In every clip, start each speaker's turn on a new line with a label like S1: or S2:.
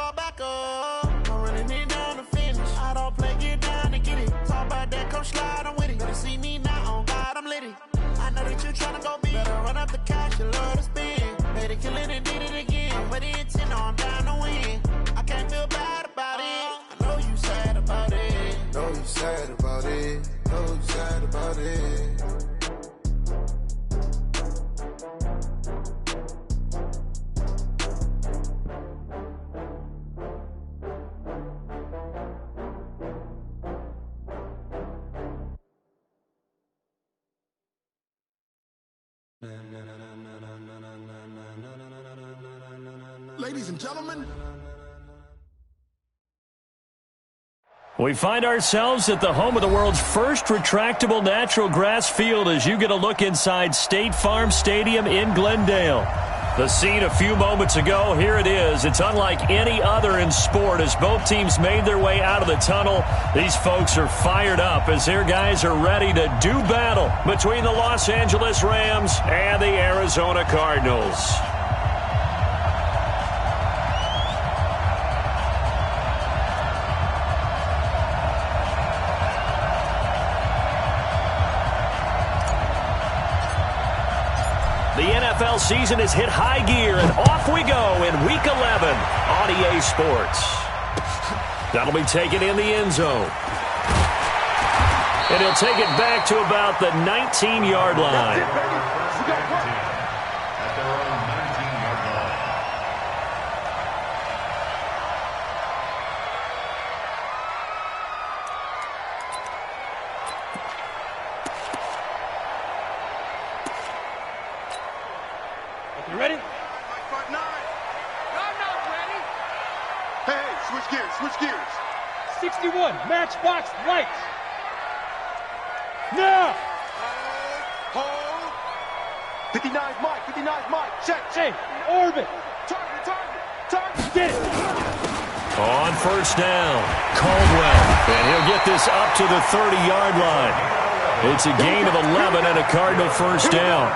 S1: go back up. I'm running it down to finish. I don't play, get down to get it. Talk about that, come slide, I'm with it. Better see me now, on God, I'm litty. I know that you tryna go big. Better run up the cash, you love to spend. Better kill it and did it again. I put it 10, I'm down to win. I can't feel bad about it. I know you sad about it.
S2: Know you sad about it. Know you sad about it.
S3: Ladies and gentlemen,
S4: we find ourselves at the home of the world's first retractable natural grass field as you get a look inside State Farm Stadium in Glendale. The scene a few moments ago, here it is. It's unlike any other in sport as both teams made their way out of the tunnel. These folks are fired up as their guys are ready to do battle between the Los Angeles Rams and the Arizona Cardinals. The NFL season has hit high gear, and off we go in Week 11 on EA Sports. That'll be taken in the end zone. And he'll take it back to about the 19-yard line.
S5: At their own 19-yard line.
S6: You ready?
S3: front nine. I'm not ready. Hey, switch gears.
S6: 61, matchbox lights. Now!
S3: Hold. 59's Mike. Check.
S6: Hey, orbit.
S3: Target.
S6: Get it.
S4: On first down, Caldwell. And he'll get this up to the 30-yard line. It's a gain of 11 and a Cardinal first down.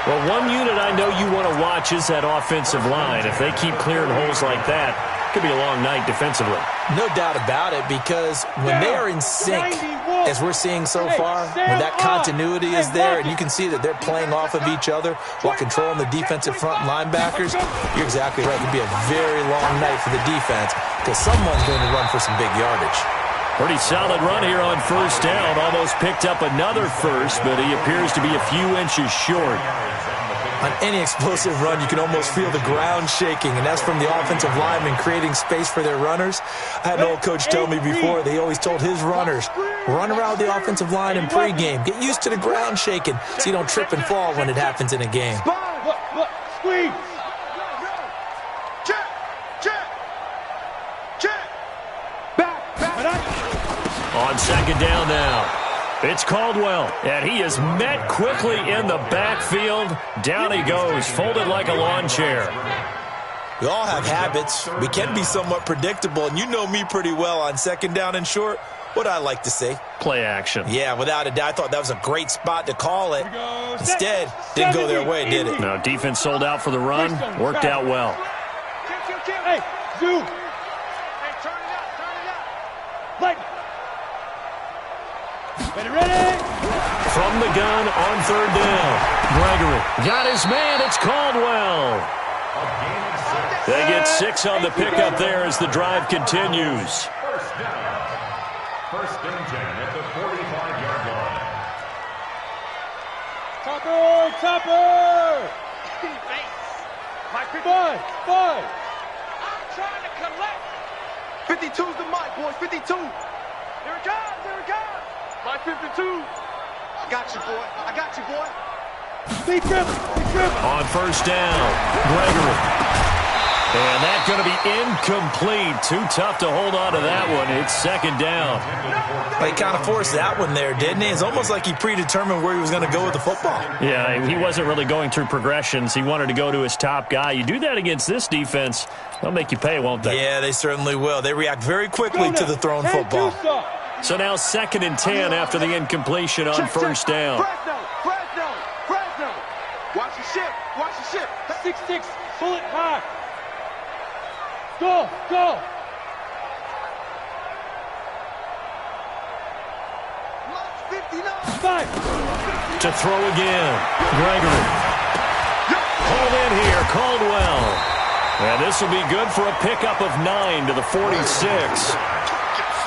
S4: Well, one unit I know you want to watch is that offensive line. If they keep clearing holes like that, it could be a long night defensively.
S7: No doubt about it, because when they are in sync, as we're seeing so far, when that continuity is there and you can see that they're playing off of each other while controlling the defensive front linebackers, you're exactly right. It could be a very long night for the defense because someone's going to run for some big yardage.
S4: Pretty solid run here on first down. Almost picked up another first, but he appears to be a few inches short.
S7: On any explosive run, you can almost feel the ground shaking, and that's from the offensive linemen creating space for their runners. I had an old coach tell me before, they always told his runners, run around the offensive line in pregame. Get used to the ground shaking so you don't trip and fall when it happens in a game.
S6: Look, squeeze.
S3: Check. Back.
S4: On second down now. It's Caldwell, and he is met quickly in the backfield. Down he goes, folded like a lawn chair.
S7: We all have habits. We can be somewhat predictable, and you know me pretty well on second down and short. What I like to say?
S4: Play action.
S7: Yeah, without a doubt. I thought that was a great spot to call it. Instead, didn't go their way, did it?
S4: No, defense sold out for the run. Worked out well.
S6: Hey, zoom.
S3: Hey, turn it up.
S6: Light. Ready?
S4: From the gun on third down. Gregory got his man. It's Caldwell. They get 6 on the pickup there as the drive continues.
S5: First down. First and 10 at the 45-yard line.
S6: Topper.
S3: Mike,
S6: 5.
S3: I'm trying to collect. 52's the mic, boys. 52. Here it comes. My 52. I got you, boy.
S6: Stay driven.
S4: On first down, Gregory. And that's going to be incomplete. Too tough to hold on to that one. It's second down.
S7: He kind of forced that one there, didn't he? It's almost like he predetermined where he was going to go with the football.
S4: Yeah, he wasn't really going through progressions. He wanted to go to his top guy. You do that against this defense, they'll make you pay, won't they?
S7: Yeah, they certainly will. They react very quickly to the thrown football.
S4: So now 2nd and 10 after the incompletion on first down.
S3: Fresno. Watch the ship.
S6: 6-6, pull it high. Go, go. Five.
S4: To throw again. Gregory. Pulled in here. Caldwell. And this will be good for a pickup of 9 to the 46.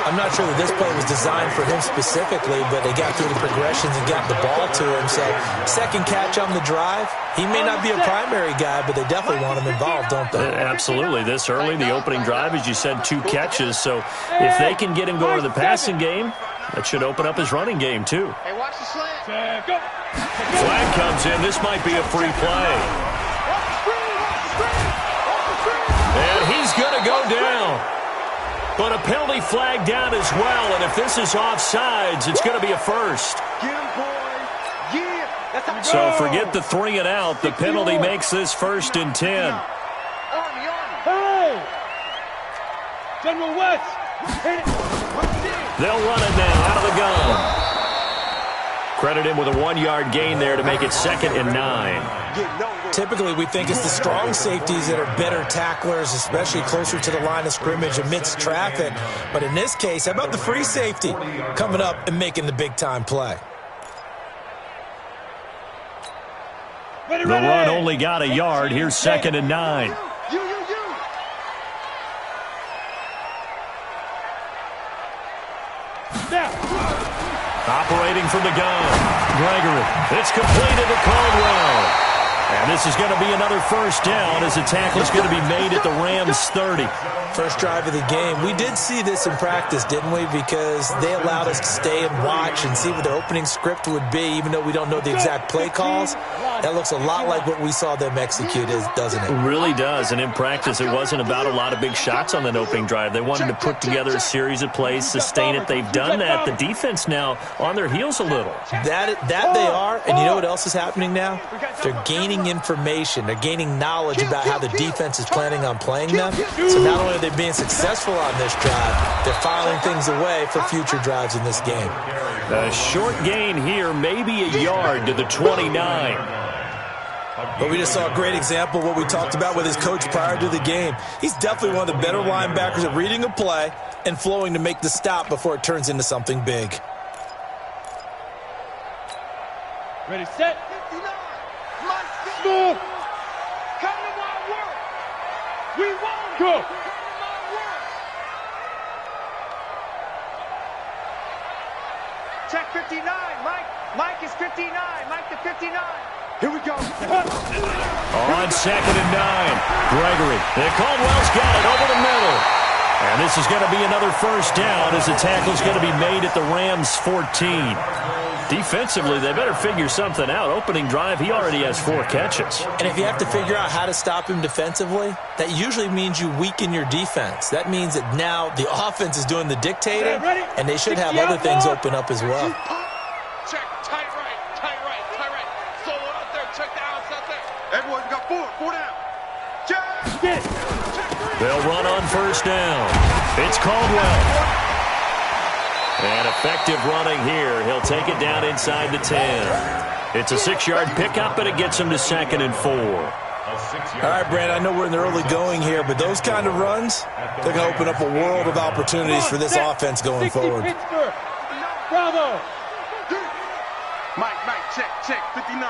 S7: I'm not sure that this play was designed for him specifically, but they got through the progressions and got the ball to him. So second catch on the drive. He may not be a primary guy, but they definitely want him involved, don't they?
S4: Absolutely. This early, the opening drive, as you said, 2 catches. So if they can get him going to the passing game, that should open up his running game, too.
S3: Hey, watch the slant.
S6: Go.
S4: Flag comes in. This might be a free play. And he's going to go down. But a penalty flag down as well. And if this is offsides, it's going to be a first. So forget the 3 and out. The penalty makes this 1st and 10.
S6: Hey! General West.
S4: They'll run it now out of the gun. Credit him with a 1-yard gain there to make it 2nd and 9.
S7: Typically, we think it's the strong safeties that are better tacklers, especially closer to the line of scrimmage amidst traffic. But in this case, how about the free safety coming up and making the big-time play?
S4: The run only got a yard. Here's 2nd and 9. Operating from the gun. Gregory. It's completed to Caldwell. And this is going to be another 1st down as the tackle is going to be made at the Rams' 30.
S7: First drive of the game. We did see this in practice, didn't we? Because they allowed us to stay and watch and see what their opening script would be, even though we don't know the exact play calls. That looks a lot like what we saw them execute, doesn't it?
S4: It really does. And in practice, it wasn't about a lot of big shots on that opening drive. They wanted to put together a series of plays, sustain it. They've done that. The defense now on their heels a little.
S7: That they are. And you know what else is happening now? They're gaining information. They're gaining knowledge about how the defense is planning on playing them. So not only are they being successful on this drive, they're filing things away for future drives in this game.
S4: A short gain here, maybe a yard to the 29.
S7: But we just saw a great example of what we talked about with his coach prior to the game. He's definitely one of the better linebackers at reading a play and flowing to make the stop before it turns into something big.
S6: Ready, set. Move.
S3: Come to my work. We won't
S6: Go.
S3: come to my work. Check 59. Mike is 59. Mike to 59. Here we go.
S4: On 2nd and 9. Gregory. And Caldwell's got it over the middle. And this is going to be another 1st down as the tackle is going to be made at the Rams' 14. Defensively, they better figure something out. Opening drive, he already has 4 catches.
S7: And if you have to figure out how to stop him defensively, that usually means you weaken your defense. That means that now the offense is doing the dictating, and they should have other things open up as well.
S3: Check. Tight right. Solo out there. Check the outside there. Everyone got 4 down. Check.
S4: They'll run on 1st down. It's Caldwell. And effective running here. He'll take it down inside the 10. It's a 6-yard pickup, and it gets him to 2nd and 4.
S7: All right, Brand, I know we're in the early going here, but those kind of runs, they're going to open up a world of opportunities for this offense going forward.
S6: Bravo.
S3: Mike, check. 59.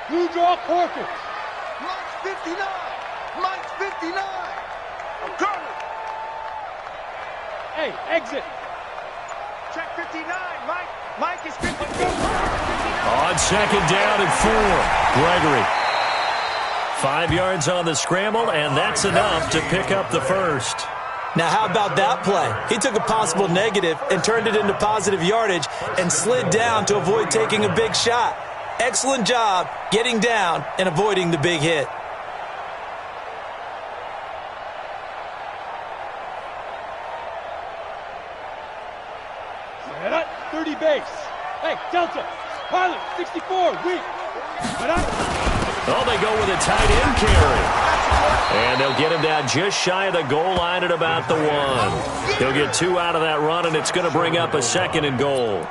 S6: Blue draw Corkins.
S3: Mike's 59. I'm coming.
S6: Hey, exit.
S3: Check 59. Mike is 59.
S4: On 2nd down and 4. Gregory. 5 yards on the scramble, and that's enough to pick up the 1st.
S7: Now, how about that play? He took a possible negative and turned it into positive yardage and slid down to avoid taking a big shot. Excellent job getting down and avoiding the big hit.
S6: Set up, 30 base. Hey, Delta. Pilot, 64, weak.
S4: Oh, they go with a tight end carry. And they'll get him down just shy of the goal line at about the 1. He'll get 2 out of that run, and it's going to bring up a 2nd and goal.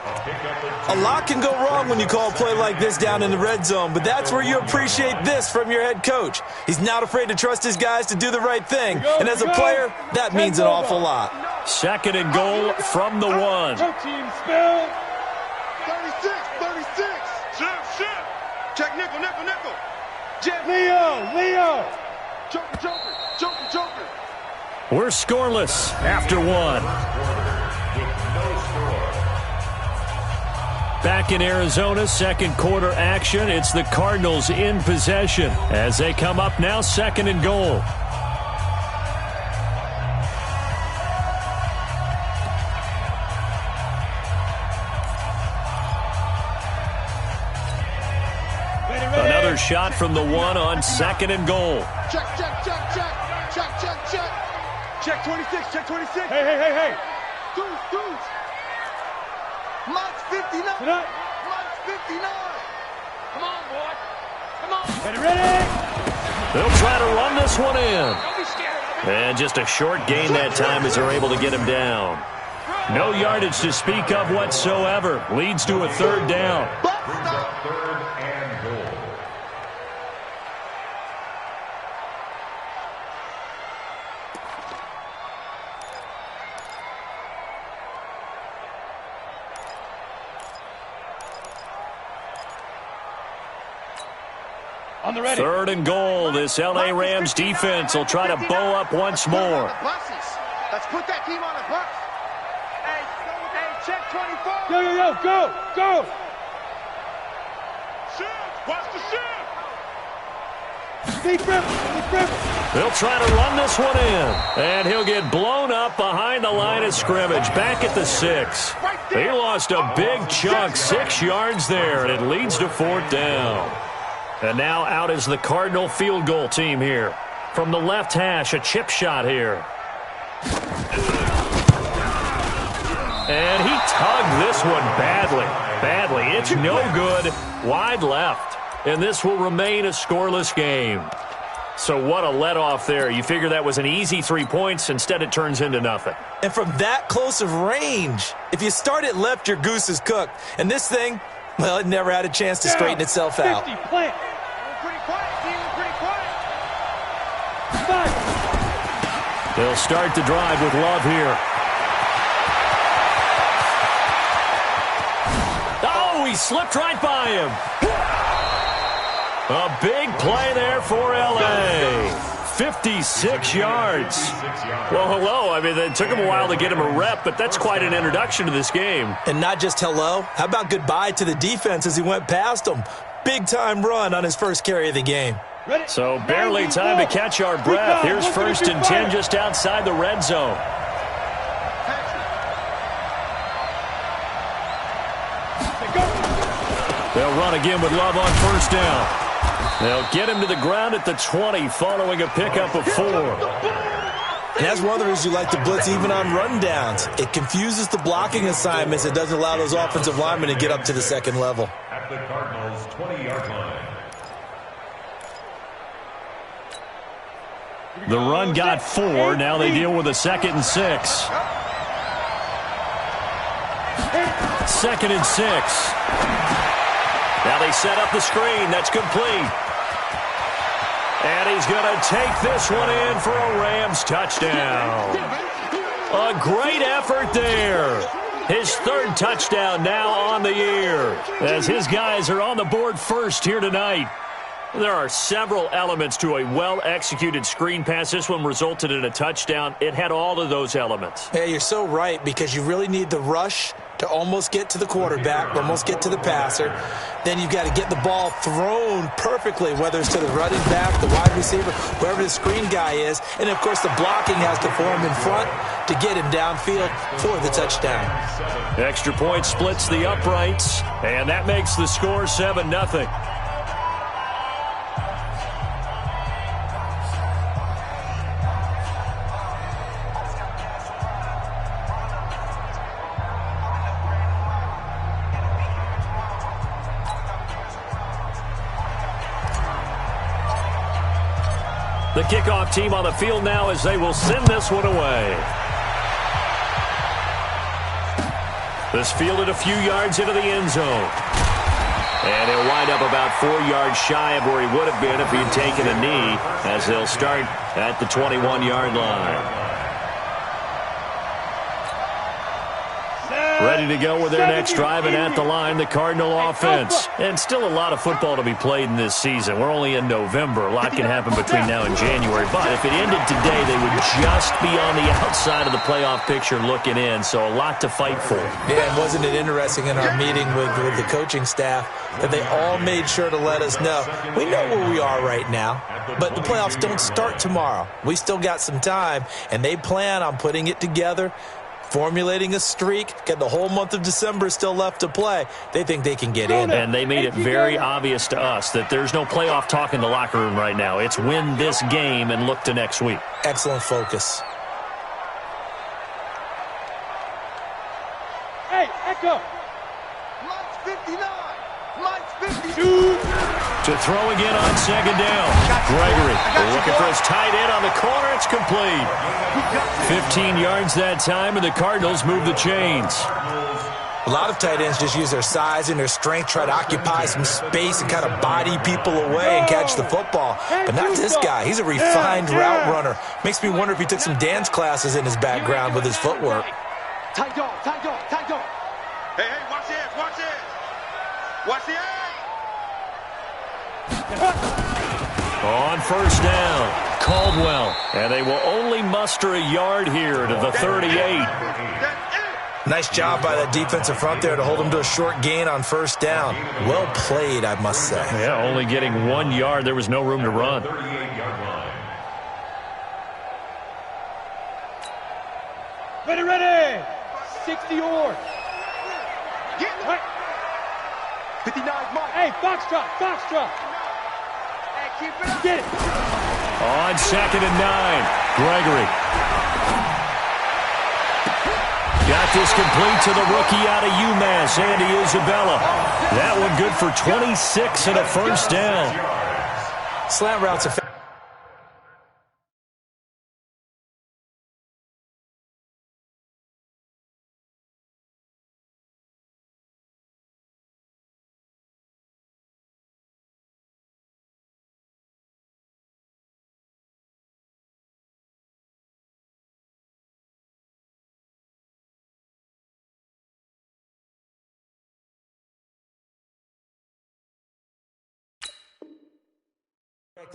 S7: A lot can go wrong when you call a play like this down in the red zone, but that's where you appreciate this from your head coach. He's not afraid to trust his guys to do the right thing, and as a player, that means an awful lot.
S4: 2nd and goal from the 1.
S6: Team spell.
S3: 36. Shift. Check nickel. Jet.
S6: Leo.
S3: Joker.
S4: We're scoreless after 1. Back in Arizona, 2nd quarter action. It's the Cardinals in possession as they come up now 2nd and goal. Another shot from the 1 on 2nd and goal.
S3: Check. Check 26.
S6: Hey.
S3: Deuce. Mike's 59. Mike's 59. Come on, boy. Come on.
S6: Ready.
S4: They'll try to run this one in.
S3: Don't be scared of it.
S4: And just a short gain that time as they're able to get him down. No yardage to speak of whatsoever. Leads to a 3rd down.
S5: Brings up 3rd and goal.
S6: On the ready.
S4: 3rd and goal. This L.A. Rams defense will try to bow up once more.
S3: Let's put that team on a bus. Hey, check 24.
S6: Go.
S3: Shift. Watch the shift.
S6: Deep rip.
S4: They'll try to run this one in. And he'll get blown up behind the line of scrimmage. Back at the 6. He lost a big chunk, 6 yards there, and it leads to 4th down. And now out is the Cardinal field goal team here. From the left hash, a chip shot here. And he tugged this one badly. It's no good. Wide left. And this will remain a scoreless game. So what a let-off there. You figure that was an easy 3 points. Instead, it turns into nothing.
S7: And from that close of range, if you start it left, your goose is cooked. And this thing, well, it never had a chance to straighten itself out.
S6: 50, plant.
S3: Pretty quiet, team. Pretty quiet.
S6: 5.
S4: They'll start the drive with Love here. Oh, he slipped right by him. A big play there for L.A. 56 yards. Well, hello. I mean, it took him a while to get him a rep, but that's quite an introduction to this game.
S7: And not just hello. How about goodbye to the defense as he went past him? Big-time run on his first carry of the game.
S4: So barely time to catch our breath. Here's 1st and 10 just outside the red zone. They'll run again with Love on 1st down. They'll get him to the ground at the 20 following a pickup of 4.
S7: And that's one of the reasons you like to blitz even on rundowns. It confuses the blocking assignments. It doesn't allow those offensive linemen to get up to the 2nd level.
S5: At the Cardinals' 20-yard line.
S4: The run got 4. Now they deal with a 2nd and 6. 2nd and 6. Now they set up the screen. That's complete. And he's going to take this one in for a Rams touchdown. A great effort there. His 3rd touchdown now on the year as his guys are on the board first here tonight. There are several elements to a well-executed screen pass. This one resulted in a touchdown. It had all of those elements.
S7: Yeah, you're so right, because you really need the rush to almost get to the quarterback, almost get to the passer. Then you've got to get the ball thrown perfectly, whether it's to the running back, the wide receiver, whoever the screen guy is. And, of course, the blocking has to form in front to get him downfield for the touchdown.
S4: Extra point splits the uprights, and that makes the score 7-0. The kickoff team on the field now as they will send this one away. This fielded a few yards into the end zone. And he'll wind up about 4 yards shy of where he would have been if he had taken a knee, as they'll start at the 21-yard line. Ready to go with their next drive, and at the line, the Cardinal offense. And still a lot of football to be played in this season. We're only in November. A lot can happen between now and January. But if it ended today, they would just be on the outside of the playoff picture looking in. So a lot to fight for.
S7: Yeah, and wasn't it interesting in our meeting with the coaching staff that they all made sure to let us know, we know where we are right now, but the playoffs don't start tomorrow. We still got some time, and they plan on putting it together, formulating a streak, got the whole month of December still left to play. They think they can get in.
S4: And they made it very obvious to us that there's no playoff talk in the locker room right now. It's win this game and look to next week.
S7: Excellent focus.
S6: Hey, Echo.
S3: Mike's 59. Mike's 52.
S4: To throw again on second down. Gregory looking for his tight end on the corner. It's complete. 15 yards that time, and the Cardinals move the chains.
S7: A lot of tight ends just use their size and their strength, try to occupy some space and kind of body people away and catch the football. But not this guy. He's a refined route runner. Makes me wonder if he took some dance classes in his background with his footwork.
S3: Tight dog, tight dog, tight dog. Hey, watch this, watch this. Watch the edge.
S4: On first down, Caldwell. And they will only muster a yard here to the 38.
S7: Nice job by that defensive front there to hold him to a short gain on first down. Well played, I must say.
S4: Yeah, only getting 1 yard. There was no room to run.
S6: Ready, ready. 60 yards.
S3: Get it. 59 Mike.
S6: Hey, foxtrot, foxtrot.
S3: Hey, keep it up.
S6: Get it.
S4: On second and 9, Gregory. Got this complete to the rookie out of UMass, Andy Isabella. That one good for 26 and a first down.
S7: Slant routes effective.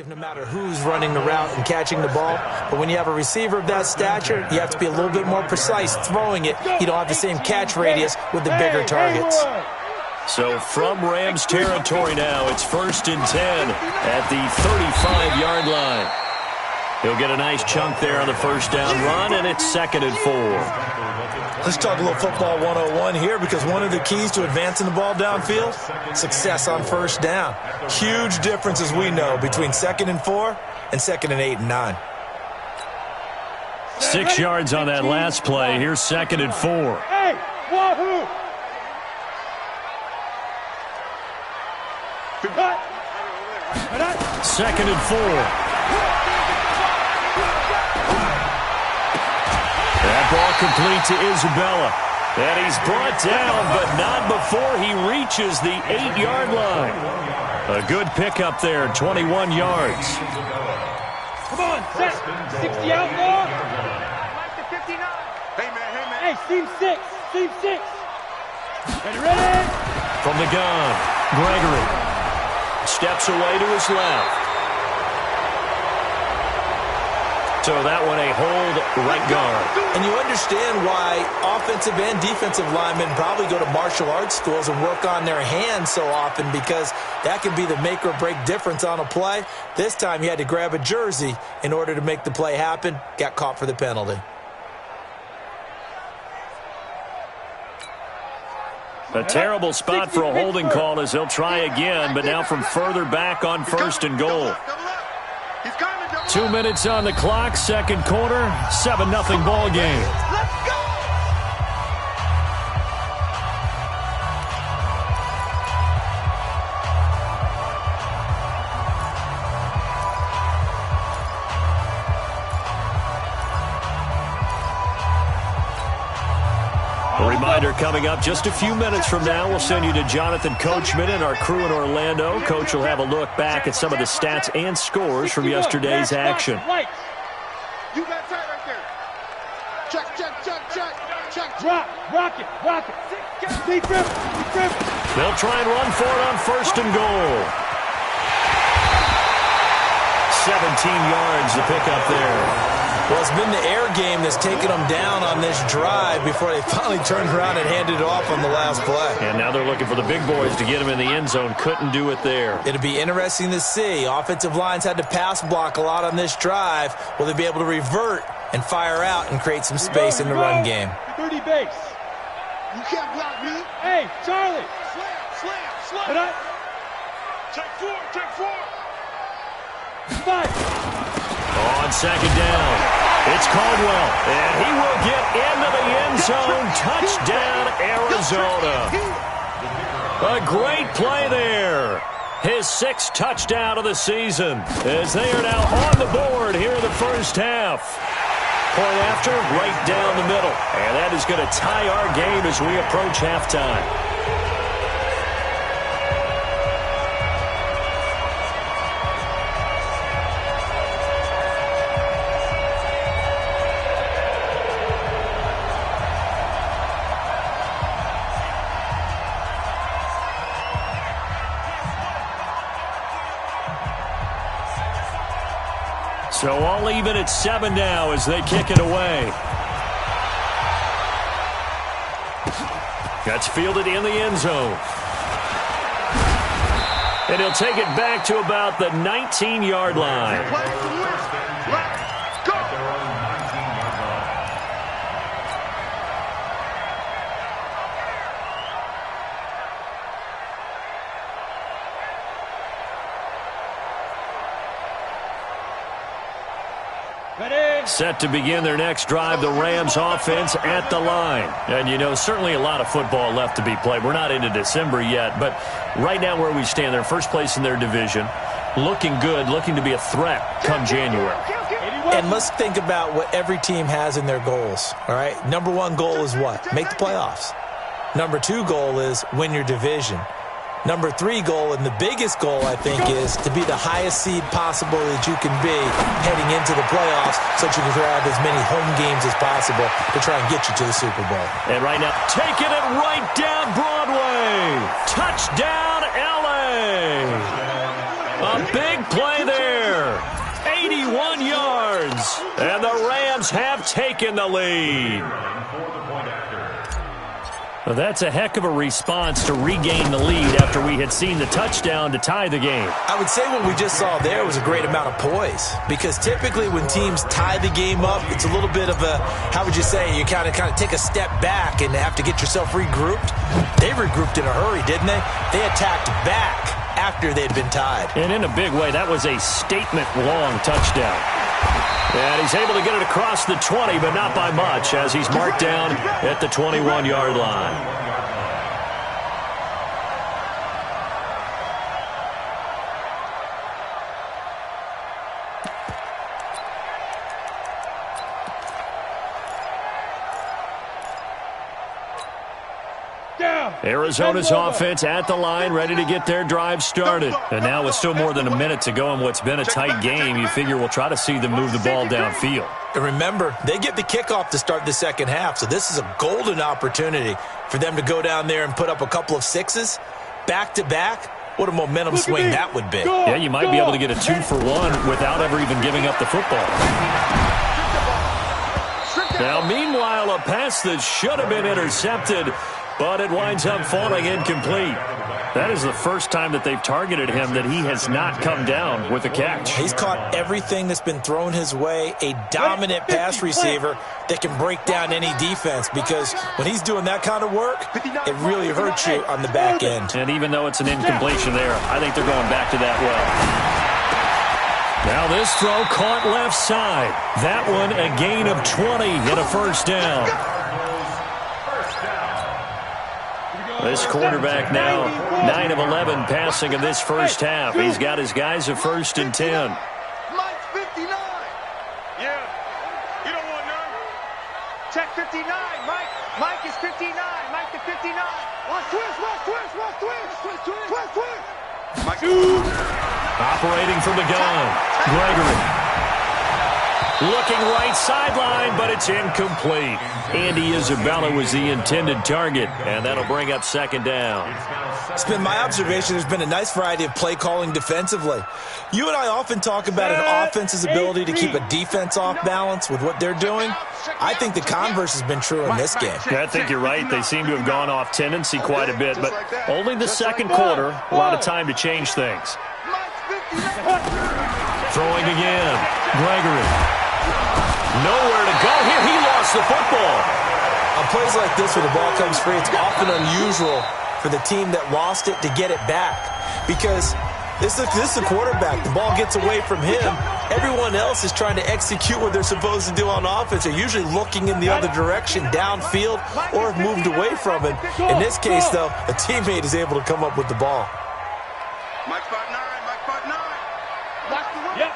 S7: No matter who's running the route and catching the ball. But when you have a receiver of that stature, you have to be a little bit more precise throwing it. You don't have the same catch radius with the bigger targets.
S4: So from Rams territory now, it's 1st and 10 at the 35-yard line. He'll get a nice chunk there on the first down run, and it's 2nd and 4.
S7: Let's talk a little football 101 here, because one of the keys to advancing the ball downfield, success on first down. Huge difference, as we know, between 2nd and 4 and 2nd and 8 and 9.
S4: 6 yards on that last play. Here's 2nd and 4.
S6: Hey, wahoo. Cut.
S4: 2nd and 4. That ball complete to Isabella. And he's brought down, but not before he reaches the 8-yard line. A good pickup there, 21 yards.
S6: Come on, set. 60 outlaw.
S3: Mike the 59. Hey, man, hey, man.
S6: Hey, seam 6. Seam 6. Ready, ready.
S4: From the gun, Gregory steps away to his left. So that one a hold right guard.
S7: And you understand why offensive and defensive linemen probably go to martial arts schools and work on their hands so often, because that can be the make or break difference on a play. This time he had to grab a jersey in order to make the play happen. Got caught for the penalty.
S4: A terrible spot for a holding call as they'll try again, but now from further back on 1st and goal. 2 minutes on the clock, second quarter, 7-0 ball game.
S3: Let's go!
S4: A reminder coming up just a few minutes from now, we'll send you to Jonathan Coachman and our crew in Orlando. Coach will have a look back at some of the stats and scores from yesterday's action.
S3: You got tight right there. Check, check, check, check, check.
S6: Drop, rock it. Deep dribble.
S4: They'll try and run for it on first and goal. 17 yards to pick up there.
S7: Well, it's been the air game that's taken them down on this drive before they finally turned around and handed it off on the last play.
S4: And now they're looking for the big boys to get them in the end zone. Couldn't do it there.
S7: It'll be interesting to see. Offensive lines had to pass block a lot on this drive. Will they be able to revert and fire out and create some space in the run game?
S6: 30 base.
S3: You can't block me.
S6: Hey, Charlie.
S3: Slam.
S6: Put up.
S3: Check four.
S6: 5.
S4: On second down, it's Caldwell, and he will get into the end zone. Touchdown, Arizona. A great play there. His 6th touchdown of the season as they are now on the board here in the first half. Point after, right down the middle. And that is going to tie our game as we approach halftime. So all even at 7 now as they kick it away. That's fielded in the end zone. And he'll take it back to about the 19-yard line. Set to begin their next drive, the Rams offense at the line. And, you know, certainly a lot of football left to be played. We're not into December yet, but right now where we stand, they're first place in their division. Looking good, looking to be a threat come January.
S7: And let's think about what every team has in their goals, all right? Number 1 goal is what? Make the playoffs. Number 2 goal is win your division. Number 3 goal, and the biggest goal, I think, is to be the highest seed possible that you can be heading into the playoffs so that you can grab as many home games as possible to try and get you to the Super Bowl.
S4: And right now, taking it right down Broadway. Touchdown, L.A. A big play there. 81 yards. And the Rams have taken the lead. Well, that's a heck of a response to regain the lead after we had seen the touchdown to tie the game.
S7: I would say what we just saw there was a great amount of poise, because typically when teams tie the game up, it's a little bit of a, how would you say, you kind of take a step back and have to get yourself regrouped. They regrouped in a hurry, didn't they? They attacked back after they'd been tied.
S4: And in a big way, that was a statement-long touchdown. And he's able to get it across the 20, but not by much, as he's marked down at the 21-yard line. Arizona's offense at the line, ready to get their drive started. And now with still more than a minute to go in what's been a tight game, you figure we'll try to see them move the ball downfield.
S7: And remember, they get the kickoff to start the second half, so this is a golden opportunity for them to go down there and put up a couple of 6s back-to-back. What a momentum swing that would be.
S4: Yeah, you might be able to get a 2-for-1 without ever even giving up the football. Now, meanwhile, a pass that should have been intercepted, but it winds up falling incomplete. That is the first time that they've targeted him that he has not come down with a catch.
S7: He's caught everything that's been thrown his way, a dominant pass receiver that can break down any defense, because when he's doing that kind of work, it really hurts you on the back end.
S4: And even though it's an incompletion there, I think they're going back to that well. Now this throw caught left side. That one a gain of 20 and a first down. This quarterback now 9 of 11 passing in this first half. He's got his guys at 1st and 10.
S3: Mike's 59. Yeah, you don't want none. Check 59. Mike is 59. Mike to 59. Watch twist. Mike.
S4: Operating from the gun. Gregory. Looking right sideline, but it's incomplete. Andy Isabella was the intended target, and that'll bring up second down.
S7: It's been my observation there's been a nice variety of play calling defensively. You and I often talk about an offense's ability to keep a defense off balance with what they're doing. I think the converse has been true in this game.
S4: Yeah, I think you're right. They seem to have gone off tendency quite a bit, but only the second quarter, a lot of time to change things. Throwing again. Gregory. Nowhere to go here. He lost the football.
S7: On plays like this where the ball comes free, it's often unusual for the team that lost it to get it back. Because this is a quarterback. The ball gets away from him. Everyone else is trying to execute what they're supposed to do on offense. They're usually looking in the other direction, downfield, or have moved away from it. In this case, though, a teammate is able to come up with the ball.
S3: Mike 5'9".
S6: Yep.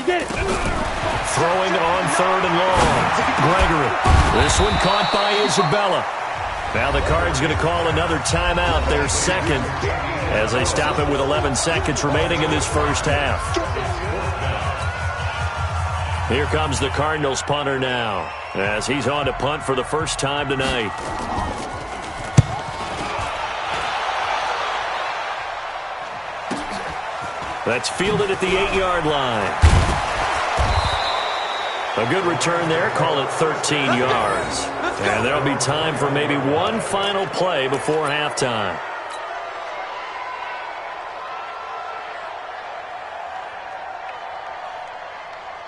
S6: Get it.
S4: Throwing on third and long. Gregory. This one caught by Isabella. Now the Cards going to call another timeout, their second, as they stop it with 11 seconds remaining in this first half. Here comes the Cardinals punter now, as he's on to punt for the first time tonight. That's fielded at the 8-yard line. A good return there, call it 13 yards. And there'll be time for maybe one final play before halftime.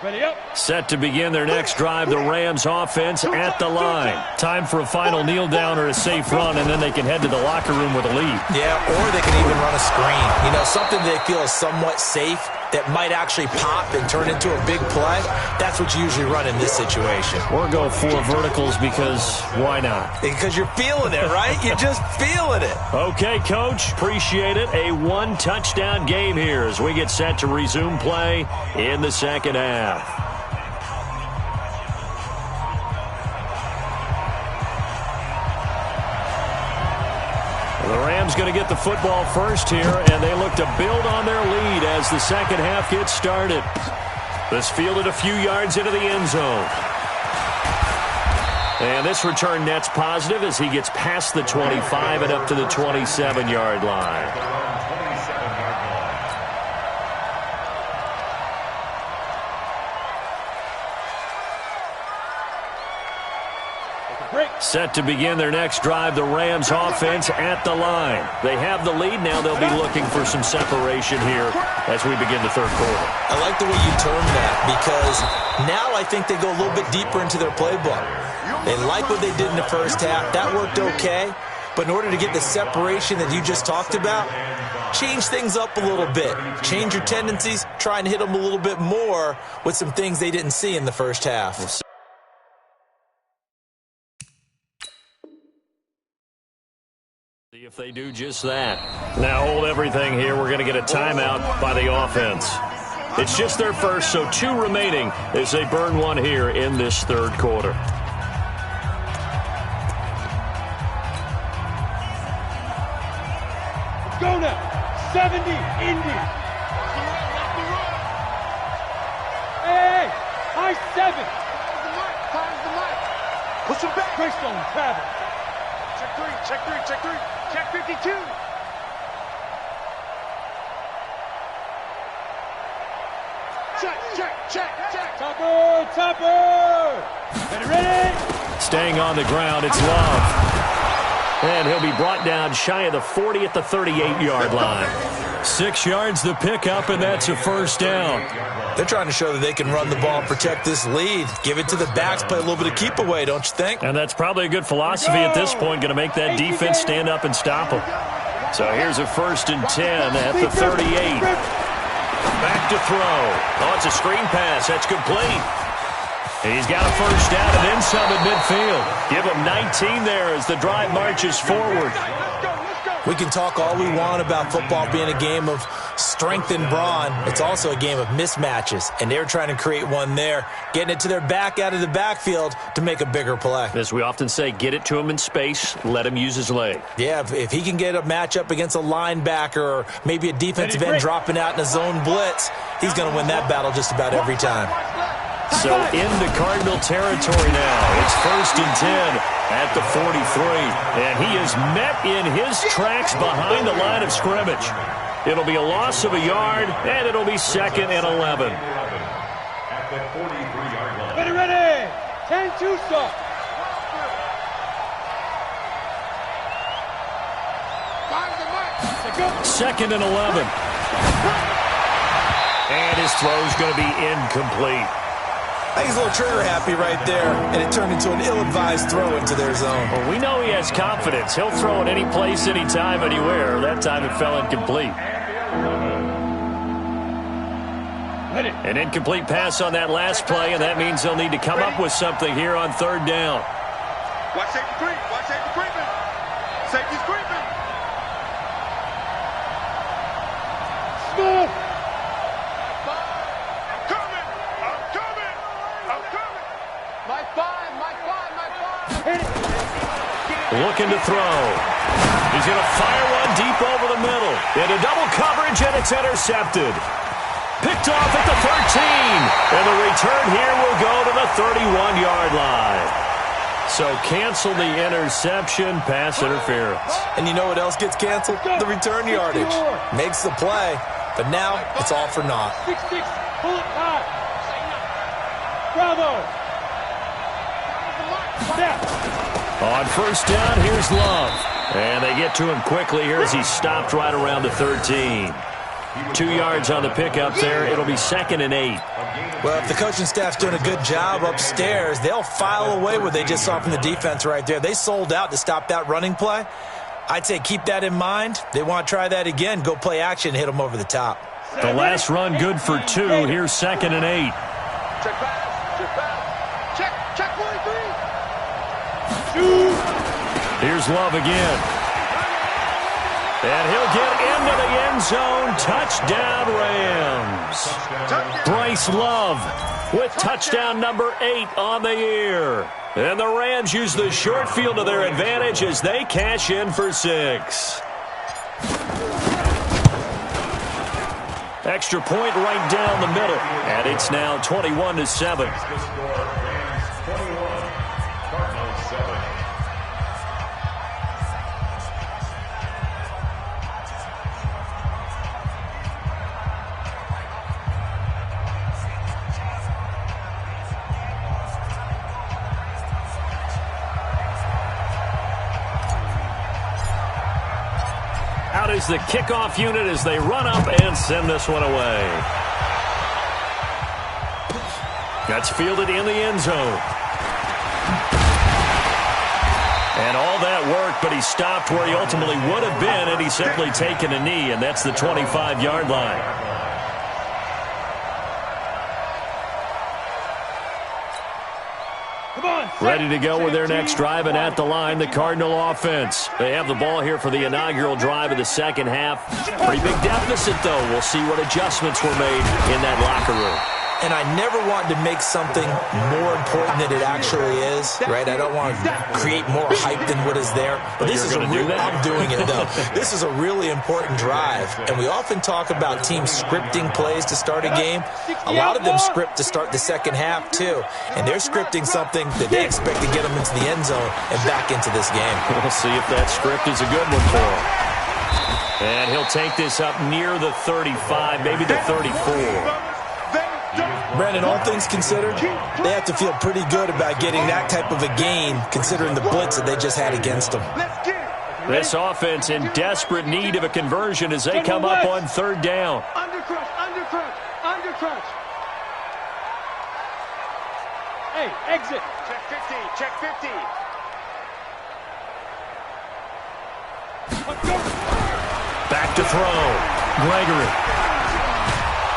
S6: Ready up.
S4: Set to begin their next drive, the Rams offense at the line. Time for a final kneel down or a safe run, and then they can head to the locker room with a lead.
S7: Yeah, or they can even run a screen. You know, something they feel is somewhat safe that might actually pop and turn into a big play. That's what you usually run in this situation.
S4: Or go 4 verticals because why not?
S7: Because you're feeling it, right? You're just feeling it.
S4: Okay, Coach. Appreciate it. A 1-touchdown game here as we get set to resume play in the second half. The Rams going to get the football first here, and they look to build on their lead as the second half gets started. This fielded a few yards into the end zone. And this return net's positive as he gets past the 25 and up to the 27-yard line. Set to begin their next drive, the Rams offense at the line. They have the lead. Now they'll be looking for some separation here as we begin the third quarter.
S7: I like the way you termed that because now I think they go a little bit deeper into their playbook. They like what they did in the first half. That worked okay. But in order to get the separation that you just talked about, change things up a little bit. Change your tendencies. Try and hit them a little bit more with some things they didn't see in the first half.
S4: If they do just that. Now hold everything here. We're going to get a timeout by the offense. It's just their first, so 2 remaining as they burn one here in this third quarter.
S6: Go now. 70, Indy. Hey, high 7.
S3: Time's the mic. Push him back.
S6: Greystone travel.
S3: Check 3. Check 52. Check.
S6: Topper. Ready.
S4: Staying on the ground, it's Love. And he'll be brought down shy of the 40 at the 38-yard line. 6 yards the pickup, and that's a first down.
S7: They're trying to show that they can run the ball and protect this lead. Give it to the backs, play a little bit of keep away, don't you think?
S4: And that's probably a good philosophy at this point, going to make that defense stand up and stop them. So here's a 1st and 10 at the 38. Back to throw. Oh, it's a screen pass. That's complete. He's got a first down and then some at midfield. Give him 19 there as the drive marches forward.
S7: We can talk all we want about football being a game of strength and brawn. It's also a game of mismatches, and they're trying to create one there, getting it to their back out of the backfield to make a bigger play.
S4: As we often say, get it to him in space, let him use his leg.
S7: Yeah, if he can get a matchup against a linebacker or maybe a defensive end dropping out in a zone blitz, he's going to win that battle just about every time.
S4: So into Cardinal territory now. It's 1st and 10 at the 43. And he is met in his tracks behind the line of scrimmage. It'll be a loss of a yard, and it'll be 2nd and 11.
S5: At the 43-yard line.
S6: Ready, ready. 10-2 stop.
S4: Second and 11. And his throw's going to be incomplete.
S7: I think he's a little trigger happy right there, and it turned into an ill-advised throw into their zone.
S4: Well, we know he has confidence. He'll throw it any place, anytime, anywhere. That time it fell incomplete. An incomplete pass on that last play, and that means they'll need to come up with something here on 3rd down.
S3: Watch safety creep. Watch safety creeping. Safety's creeping.
S6: Smooth.
S4: Looking to throw. He's going to fire one deep over the middle. Into double coverage, and it's intercepted. Picked off at the 13. And the return here will go to the 31-yard line. So cancel the interception, pass interference.
S7: And you know what else gets canceled? The return yardage. Makes the play, but now it's all for naught.
S6: 6-6, pull it high. Bravo. Step.
S4: On 1st down, here's Love. And they get to him quickly here as he stopped right around the 13. 2 yards on the pickup there. It'll be 2nd and 8.
S7: Well, if the coaching staff's doing a good job upstairs, they'll file away what they just saw from the defense right there. They sold out to stop that running play. I'd say keep that in mind. They want to try that again. Go play action, hit them over the top.
S4: The last run good for 2. Here's 2nd and 8.
S3: Check pass. Check pass. Check 43.
S4: Here's Love again. And he'll get into the end zone. Touchdown, Rams. Bryce Love with touchdown number 8 on the year. And the Rams use the short field to their advantage as they cash in for 6. Extra point right down the middle. And it's now 21-7. Out is the kickoff unit as they run up and send this one away. That's fielded in the end zone. And all that work, but he stopped where he ultimately would have been, and he's simply taken a knee, and that's the 25-yard line. Ready to go with their next drive, and at the line, the Cardinal offense. They have the ball here for the inaugural drive of the second half. Pretty big deficit, though. We'll see what adjustments were made in that locker room.
S7: And I never want to make something more important than it actually is, right? I don't want to create more hype than what is there. But this is I'm doing it, though. This is a really important drive. And we often talk about teams scripting plays to start a game. A lot of them script to start the second half, too. And they're scripting something that they expect to get them into the end zone and back into this game.
S4: We'll see if that script is a good one for him. And he'll take this up near the 35, maybe the 34.
S7: Brandon, all things considered, they have to feel pretty good about getting that type of a gain, considering the blitz that they just had against them.
S4: This offense in desperate need of a conversion as they come up on 3rd down.
S6: Undercrunch, undercrunch, undercrunch. Hey, exit.
S3: Check 50. Check 50.
S4: Back to throw. Gregory.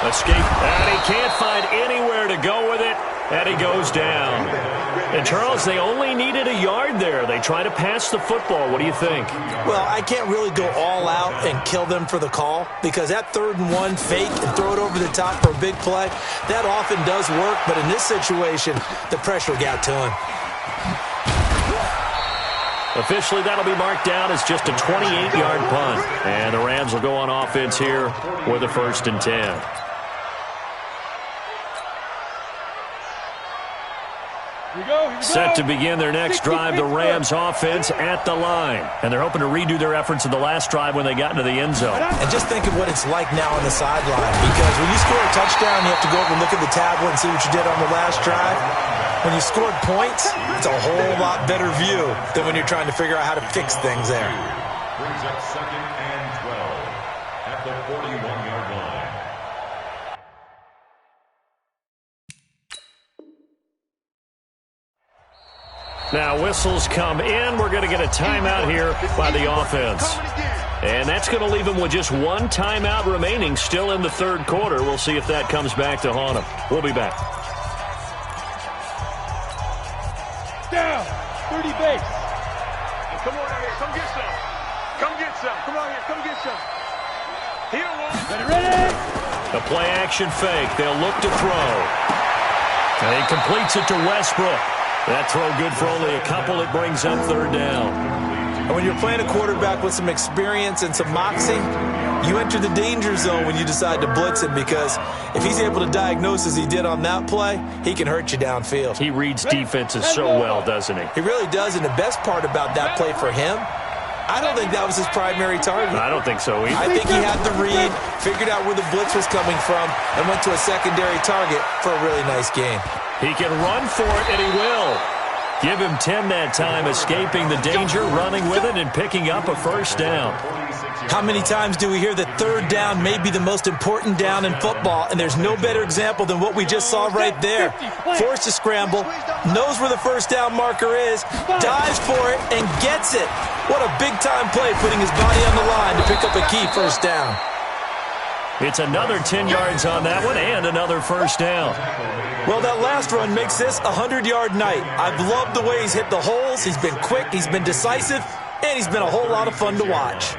S4: Escape, and he can't find anywhere to go with it, and he goes down. And, Charles, they only needed a yard there. They try to pass the football. What do you think?
S7: Well, I can't really go all out and kill them for the call because that 3rd and 1 fake and throw it over the top for a big play, that often does work. But in this situation, the pressure got to him.
S4: Officially, that'll be marked down as just a 28-yard punt. And the Rams will go on offense here with a 1st and 10. Set to begin their next drive, the Rams offense at the line. And they're hoping to redo their efforts in the last drive when they got into the end zone.
S7: And just think of what it's like now on the sideline. Because when you score a touchdown, you have to go over and look at the tablet and see what you did on the last drive. When you scored points, it's a whole lot better view than when you're trying to figure out how to fix things there.
S5: Brings up 2nd and 12 at the 41-yard line.
S4: Now whistles come in. We're going to get a timeout here by the offense. And that's going to leave them with just one timeout remaining still in the 3rd quarter. We'll see if that comes back to haunt them. We'll be back.
S6: Down. 30 base.
S3: Come on out here. Come get some. Come get some. Come on here. Come get some. Here one.
S6: Ready?
S4: A play action fake. They'll look to throw. And he completes it to Westbrook. That throw good for only a couple. It brings up 3rd down.
S7: And when you're playing a quarterback with some experience and some moxie, you enter the danger zone when you decide to blitz him because if he's able to diagnose as he did on that play, he can hurt you downfield.
S4: He reads defenses so well, doesn't he?
S7: He really does, and the best part about that play for him, I don't think that was his primary target.
S4: I don't think so either.
S7: I think he had the read, figured out where the blitz was coming from, and went to a secondary target for a really nice game.
S4: He can run for it, and he will. Give him 10 that time, escaping the danger, running with it, and picking up a 1st down.
S7: How many times do we hear that 3rd down may be the most important down in football, and there's no better example than what we just saw right there. Forced to scramble, knows where the 1st down marker is, dives for it, and gets it. What a big-time play, putting his body on the line to pick up a key 1st down.
S4: It's another 10 yards on that one and another 1st down.
S7: Well, that last run makes this a 100-yard night. I've loved the way he's hit the holes. He's been quick, he's been decisive, and he's been a whole lot of fun to watch.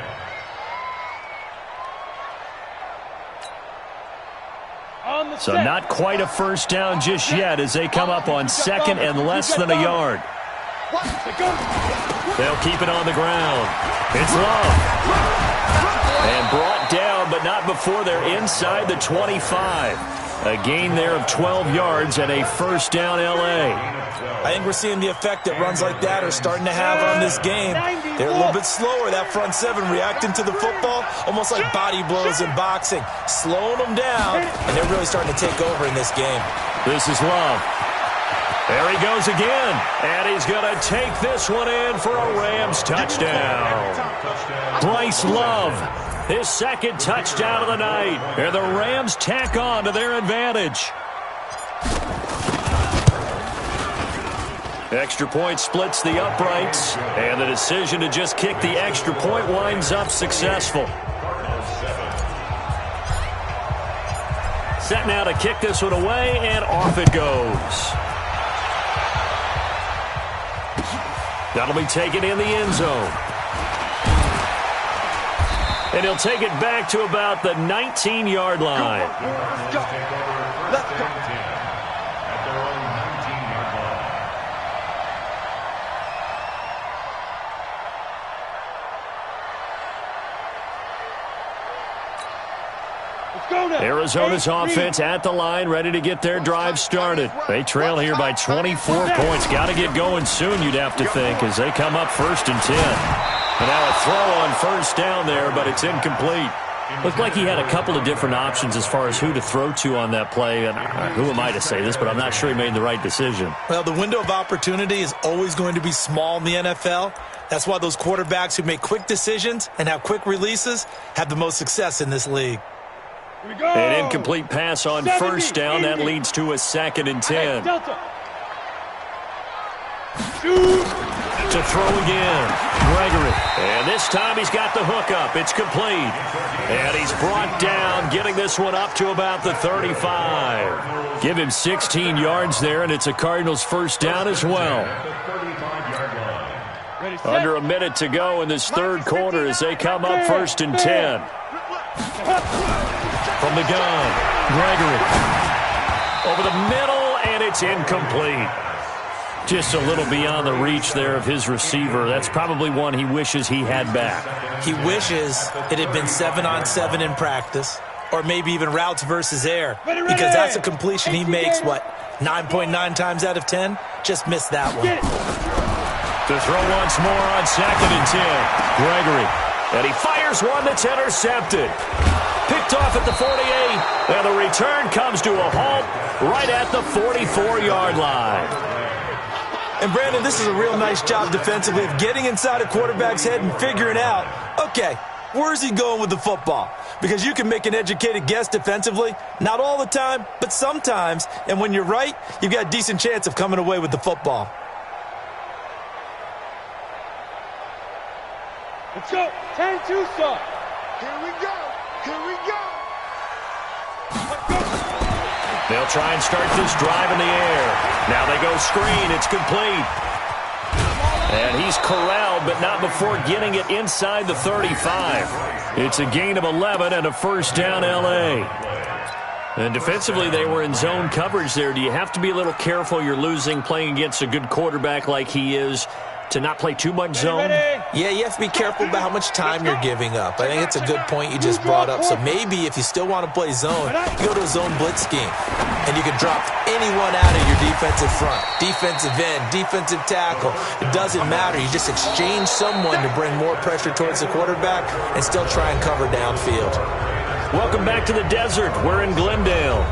S4: So not quite a 1st down just yet as they come up on 2nd and less than a yard. They'll keep it on the ground. It's Love. And brought down, but not before they're inside the 25. A gain there of 12 yards and a 1st down L.A.
S7: I think we're seeing the effect that runs like that are starting to have on this game. They're a little bit slower, that front 7, reacting to the football, almost like body blows in boxing, slowing them down, and they're really starting to take over in this game.
S4: This is Love. There he goes again, and he's going to take this one in for a Rams touchdown. Bryce Love, his 2nd touchdown of the night, and the Rams tack on to their advantage. Extra point splits the uprights, and the decision to just kick the extra point winds up successful. Set now to kick this one away, and off it goes. That'll be taken in the end zone. And he'll take it back to about the 19-yard line.
S3: Let's go.
S4: Arizona's offense at the line, ready to get their drive started. They trail here by 24 points. Got to get going soon, you'd have to think, as they come up 1st and 10. And now a throw on 1st down there, but it's incomplete. Looked like he had a couple of different options as far as who to throw to on that play. And who am I to say this, but I'm not sure he made the right decision.
S7: Well, the window of opportunity is always going to be small in the NFL. That's why those quarterbacks who make quick decisions and have quick releases have the most success in this league.
S4: An incomplete pass on 1st down. That leads to a 2nd and 10. To throw again, Gregory. And this time he's got the hook up. It's complete. And he's brought down, getting this one up to about the 35. Give him 16 yards there, and it's a Cardinals first down as well. Under a minute to go in this third quarter as they come up 1st and 10. From the gun, Gregory. Over the middle, and it's incomplete. Just a little beyond the reach there of his receiver. That's probably one he wishes he had back.
S7: He wishes it had been 7-on-7 in practice, or maybe even routes versus air, because that's a completion he makes, 9.9 times out of 10? Just missed that one.
S4: To throw once more on 2nd and 10. Gregory. And he fires one that's intercepted. Picked off at the 48. And the return comes to a halt right at the 44-yard line.
S7: And, Brandon, this is a real nice job defensively of getting inside a quarterback's head and figuring out, okay, where's he going with the football? Because you can make an educated guess defensively. Not all the time, but sometimes. And when you're right, you've got a decent chance of coming away with the football.
S6: Let's go. 10 Tucson.
S3: Here we go. Here we go.
S4: They'll try and start this drive in the air. Now they go screen. It's complete. And he's corralled, but not before getting it inside the 35. It's a gain of 11 and a first down L.A. And defensively, they were in zone coverage there. Do you have to be a little careful you're losing playing against a good quarterback like he is to not play too much zone?
S7: Yeah, you have to be careful about how much time you're giving up. I think it's a good point you just brought up. So maybe if you still want to play zone, you go to a zone blitz scheme. And you can drop anyone out of your defensive front, defensive end, defensive tackle. It doesn't matter. You just exchange someone to bring more pressure towards the quarterback and still try and cover downfield.
S4: Welcome back to the desert. We're in Glendale.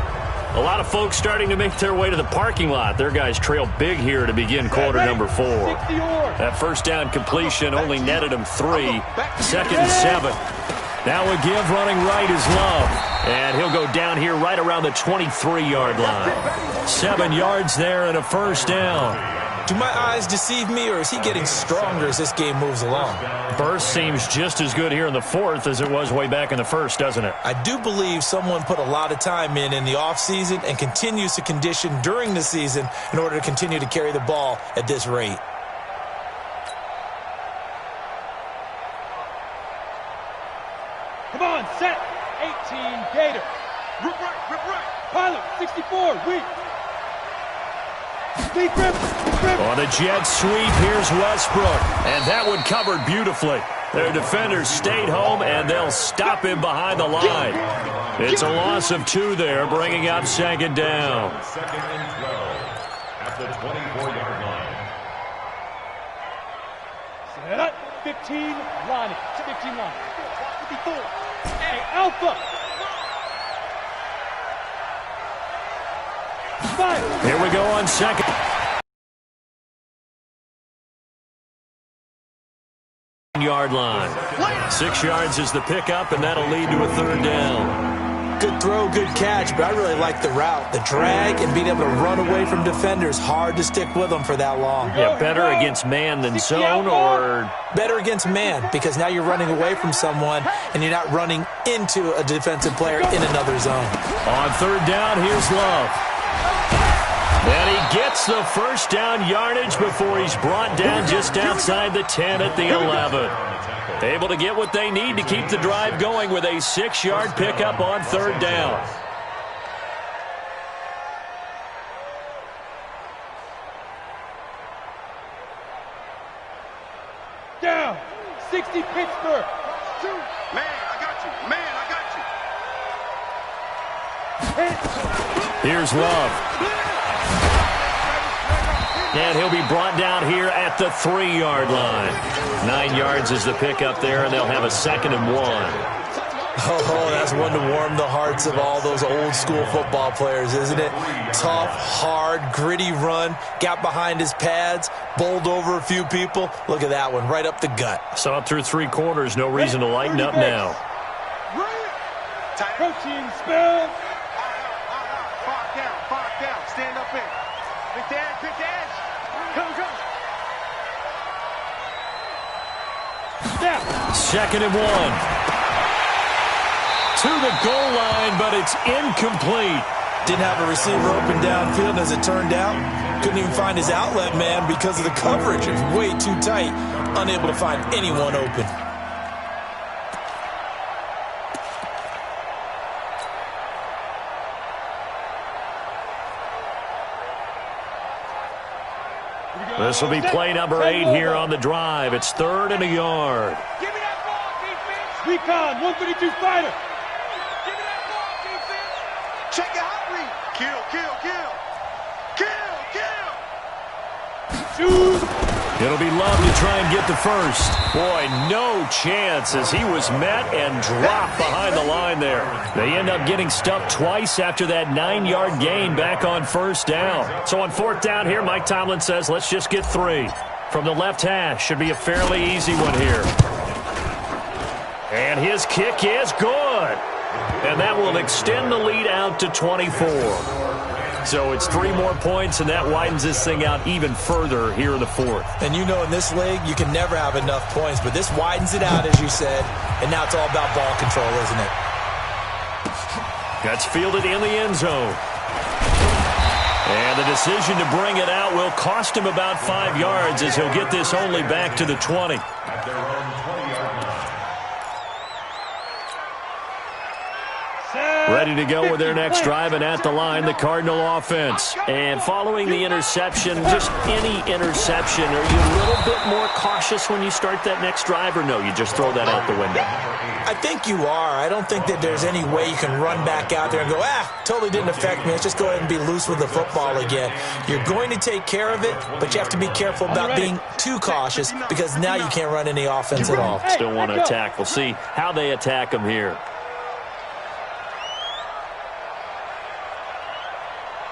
S4: A lot of folks starting to make their way to the parking lot. Their guys trail big here to begin quarter number 4. That first down completion only netted him 3. 2nd and 7. Now a give running right is Love. And he'll go down here right around the 23-yard line. 7 yards there and a first down.
S7: Do my eyes deceive me, or is he getting stronger as this game moves along?
S4: Burst seems just as good here in the 4th as it was way back in the 1st, doesn't it?
S7: I do believe someone put a lot of time in the offseason and continues to condition during the season in order to continue to carry the ball at this rate.
S6: Come on, set. 18 Gator.
S3: Rip right.
S6: Pilot, 64, weak. Deep rip.
S4: On the jet sweep, here's Westbrook. And that one covered beautifully. Their defenders stayed home, and they'll stop him behind the line. It's a loss of 2 there, bringing up 2nd down.
S5: 2nd and 12 at the 24-yard line.
S6: Set up. 15 line. 15 line. 54. Hey, Alpha. 5.
S4: Here we go on 2nd. Yard line. 6 yards is the pickup, and that'll lead to a 3rd down.
S7: Good throw, good catch, but I really like the route. The drag and being able to run away from defenders, hard to stick with them for that long.
S4: Yeah, better against man than zone, or?
S7: Better against man, because now you're running away from someone, and you're not running into a defensive player in another zone.
S4: On 3rd down, here's Love. And he gets the first down yardage before he's brought down just outside the 10 at the 11. Able to get what they need to keep the drive going with a 6-yard pickup on 3rd down.
S6: Down. 60 Pittsburgh. 2.
S3: Man, I got you.
S4: Here's Love. And he'll be brought down here at the 3-yard line. 9 yards is the pickup there, and they'll have a 2nd and 1.
S7: Oh, that's one to warm the hearts of all those old school football players, isn't it? Tough, hard, gritty run, got behind his pads, bowled over a few people. Look at that one, right up the gut.
S4: Saw it through 3 quarters, no reason to lighten up now.
S6: Protein spill.
S3: Five down, stand up in. Pick the edge. Come.
S6: Snap.
S4: 2nd and 1. To the goal line, but it's incomplete.
S7: Didn't have a receiver open downfield, as it turned out. Couldn't even find his outlet man because of the coverage. It was way too tight. Unable to find anyone open.
S4: This will be play number 8 here on the drive. It's 3rd and a yard.
S6: Give me that ball, defense. Recon, 132 fighter. Give me that ball, defense.
S3: Check it out, read. Kill, kill, kill. Kill, kill.
S6: Shoot.
S4: It'll be Love to try and get the first. Boy, no chance as he was met and dropped behind the line there. They end up getting stuffed twice after that 9-yard gain back on 1st down. So on 4th down here, Mike Tomlin says, let's just get 3. From the left hash, should be a fairly easy one here. And his kick is good. And that will extend the lead out to 24. So it's 3 more points, and that widens this thing out even further here in the 4th.
S7: And you know in this league, you can never have enough points, but this widens it out, as you said, and now it's all about ball control, isn't it?
S4: That's fielded in the end zone. And the decision to bring it out will cost him about 5 yards as he'll get this only back to the 20.
S5: At their own 20-yard line.
S4: Ready to go with their next drive, and at the line, the Cardinal offense. And following the interception, just any interception, are you a little bit more cautious when you start that next drive, or no, you just throw that out the window?
S7: I think you are. I don't think that there's any way you can run back out there and go, totally didn't affect me. Let's just go ahead and be loose with the football again. You're going to take care of it, but you have to be careful about being too cautious because now you can't run any offense at all.
S4: Still want to attack. We'll see how they attack them here.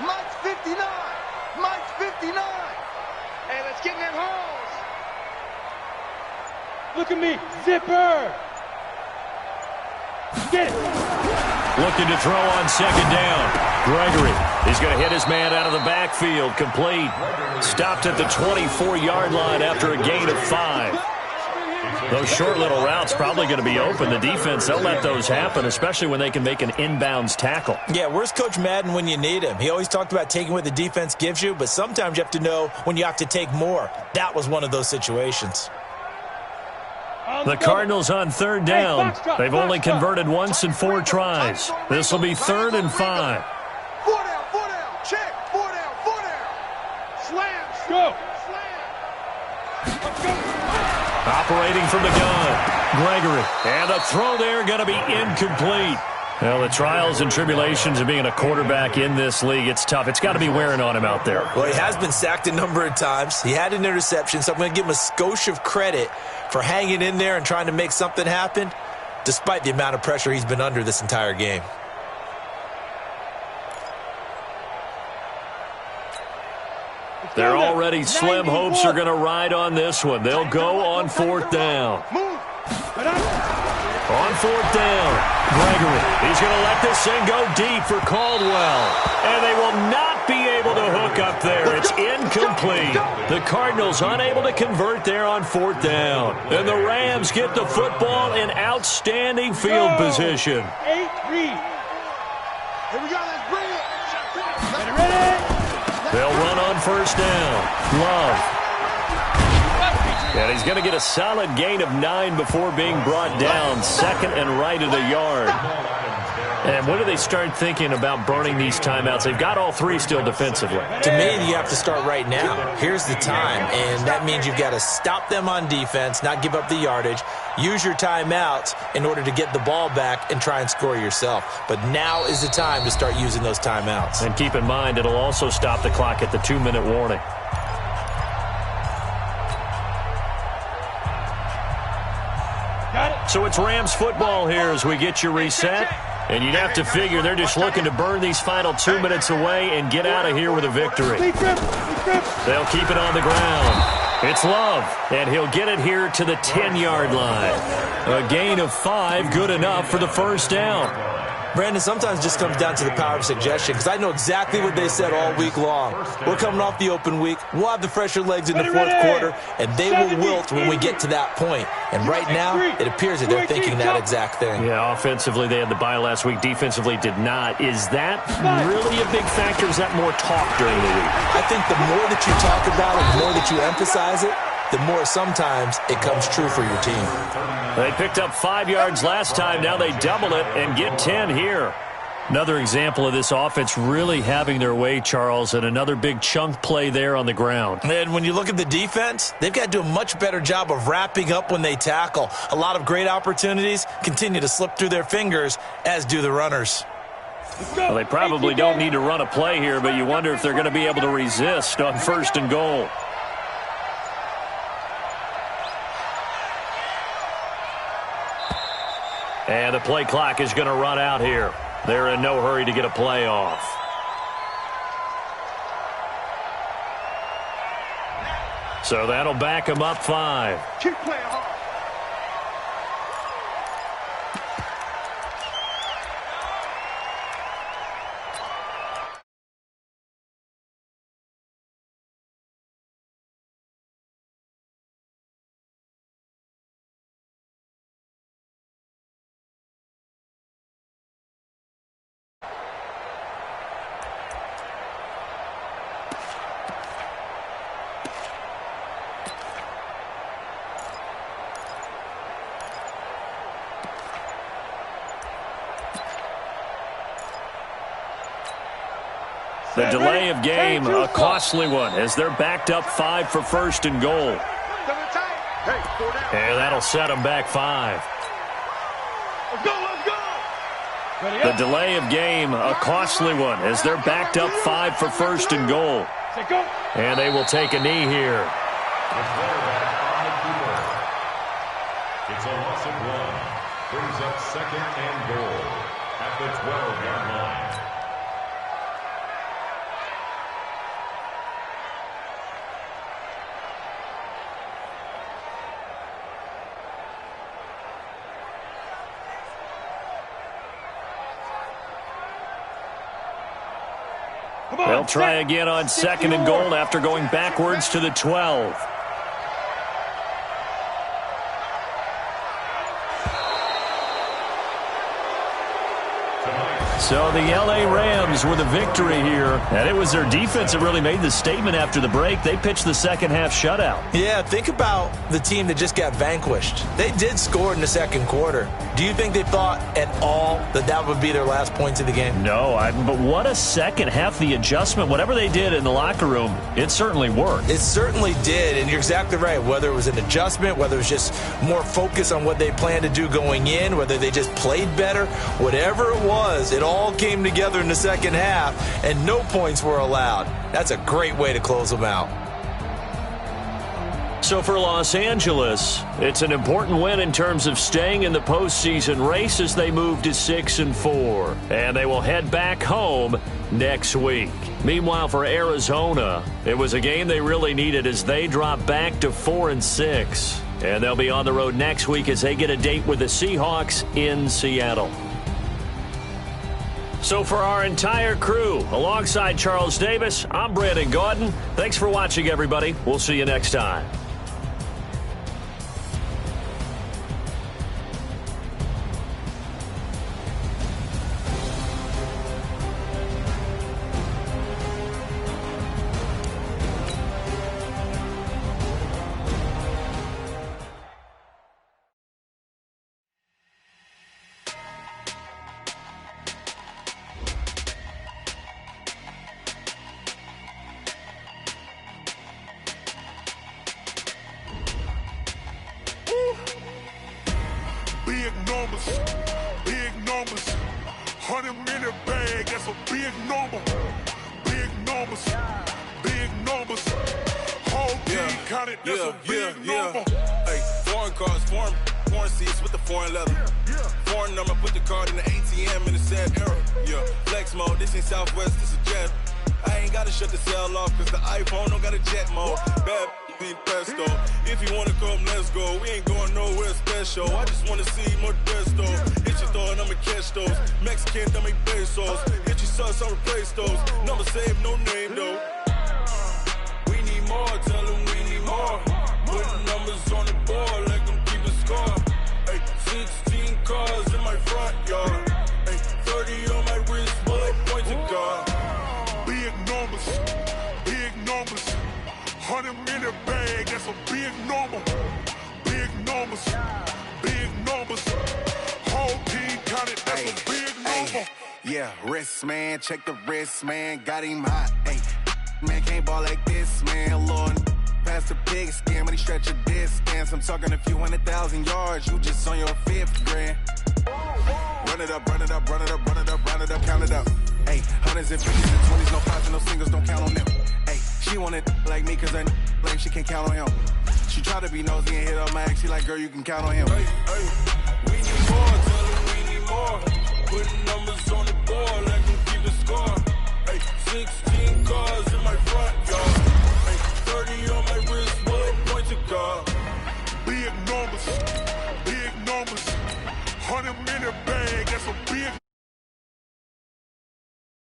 S3: Mike's 59. Mike's 59. Hey, let's get in them holes.
S6: Look at me. Zipper. Get it.
S4: Looking to throw on 2nd down. Gregory, he's going to hit his man out of the backfield. Complete. Stopped at the 24-yard line after a gain of 5. Those short little routes probably going to be open. The defense, they'll let those happen, especially when they can make an inbounds tackle.
S7: Yeah, where's Coach Madden when you need him? He always talked about taking what the defense gives you, but sometimes you have to know when you have to take more. That was one of those situations.
S4: The Cardinals on 3rd down. They've only converted once in 4 tries. This will be 3rd and 5.
S3: 4 down, 4 down. Check. 4 down, 4 down. Slam.
S6: Go.
S4: Operating from the gun. Gregory. And the throw there going to be incomplete. Well, the trials and tribulations of being a quarterback in this league, it's tough. It's got to be wearing on him out there.
S7: Well, he has been sacked a number of times. He had an interception, so I'm going to give him a skosh of credit for hanging in there and trying to make something happen, despite the amount of pressure he's been under this entire game.
S4: They're already slim hopes are going to ride on this one. They'll go on 4th down. On 4th down, Gregory. He's going to let this thing go deep for Caldwell. And they will not be able to hook up there. It's incomplete. The Cardinals unable to convert there on 4th down. And the Rams get the football in outstanding field position.
S6: 8-3.
S3: Here we go. Let's bring it.
S6: Ready?
S4: They'll run on 1st down. Love. And he's going to get a solid gain of 9 before being brought down. 2nd and right at a yard. And when do they start thinking about burning these timeouts? They've got all 3 still defensively.
S7: To me, you have to start right now. Here's the time, and that means you've got to stop them on defense, not give up the yardage, use your timeouts in order to get the ball back and try and score yourself. But now is the time to start using those timeouts.
S4: And keep in mind, it'll also stop the clock at the 2-minute warning. So it's Rams football here as we get you reset. And you'd have to figure they're just looking to burn these final 2 minutes away and get out of here with a victory. They'll keep it on the ground. It's Love, and he'll get it here to the 10-yard line. A gain of 5, good enough for the 1st down.
S7: Brandon, sometimes it just comes down to the power of suggestion, because I know exactly what they said all week long. We're coming off the open week. We'll have the fresher legs in the fourth quarter, and they will wilt when we get to that point. And right now, it appears that they're thinking that exact thing.
S4: Yeah, offensively, they had the bye last week. Defensively, did not. Is that really a big factor? Is that more talk during the week?
S7: I think the more that you talk about it, the more that you emphasize it, the more sometimes it comes true for your team.
S4: They picked up 5 yards last time. Now they double it and get 10 here. Another example of this offense really having their way, Charles, and another big chunk play there on the ground.
S7: And when you look at the defense, they've got to do a much better job of wrapping up when they tackle. A lot of great opportunities continue to slip through their fingers, as do the runners.
S4: Well, they probably don't need to run a play here, but you wonder if they're going to be able to resist on 1st and goal. And the play clock is going to run out here. They're in no hurry to get a play off. So that'll back them up 5.
S3: Keep playing hard.
S4: The delay of game, a costly one, as they're backed up 5 for 1st and goal. And that'll set them back 5.
S3: Let's go, let's go.
S4: The delay of game, a costly one, as they're backed up 5 for 1st and goal. And they will take a knee here.
S5: It's a loss of 1. Brings up 2nd and goal at the 12-yard line.
S4: They'll try again on 2nd and goal after going backwards to the 12. So the L.A. Rams with a victory here, and it was their defense that really made the statement after the break. They pitched the second-half shutout.
S7: Yeah, think about the team that just got vanquished. They did score in the second quarter. Do you think they thought at all that that would be their last points of the game?
S4: No, but what a second half. The adjustment, whatever they did in the locker room, it certainly worked.
S7: It certainly did, and you're exactly right. Whether it was an adjustment, whether it was just more focus on what they planned to do going in, whether they just played better, whatever it was, it all came together in the second half, and no points were allowed. That's a great way to close them out.
S4: So for Los Angeles, it's an important win in terms of staying in the postseason race as they move to 6-4. And they will head back home next week. Meanwhile, for Arizona, it was a game they really needed as they drop back to 4-6. And they'll be on the road next week as they get a date with the Seahawks in Seattle. So for our entire crew, alongside Charles Davis, I'm Brandon Gaudin. Thanks for watching, everybody. We'll see you next time.
S2: Big numbers, 100-minute bag, that's a big number. Big numbers, whole team counted, that's a big number.
S8: Hey, foreign cars, foreign seats with the foreign leather. Foreign number, put the card in the ATM in the sad era. Yeah, flex mode, this ain't Southwest, this is jet. I ain't gotta shut the cell off, cause the iPhone don't got a jet mode. Bad be pesto. If you wanna come, let's go. We ain't going nowhere special. I just wanna see more desto. It's She throwing, I'ma catch those. Mexican, dummy pesos. Hit your sus, I'll replace those. Number save, no name though. We need more, tell them we need more. Putting numbers on the board, let them keep a score. Ay, 16 cars in my front yard. Ay, 30 on my wrist, bullet point to God.
S9: Big numbers, big numbers. 100 minute bag, that's a big number. Big numbers, big numbers. Whole team counted, that's a big number.
S10: Yeah, wrist man, check the wrist man, got him hot. Ay, man can't ball like this, man. Lord, past the pig skin when he stretch a distance. I'm talking a few 100,000 yards, you just on your 5th grand. Run it up, run it up, run it up, run it up, run it up, count it up. Ay, hundreds and 50s and 20s, no fives and no singles, don't count on them. Ay, she wanted like me cause I like she can count on him. She tried to be nosy and hit up my ex, she like, girl, you can count on him.
S8: Ay, ay, we need more, tell them we need more. Putting numbers on the board, let them keep a score. Ay, 16 cars in my front yard. Ay, 30 on my wrist, bullet point to God.
S9: Big numbers.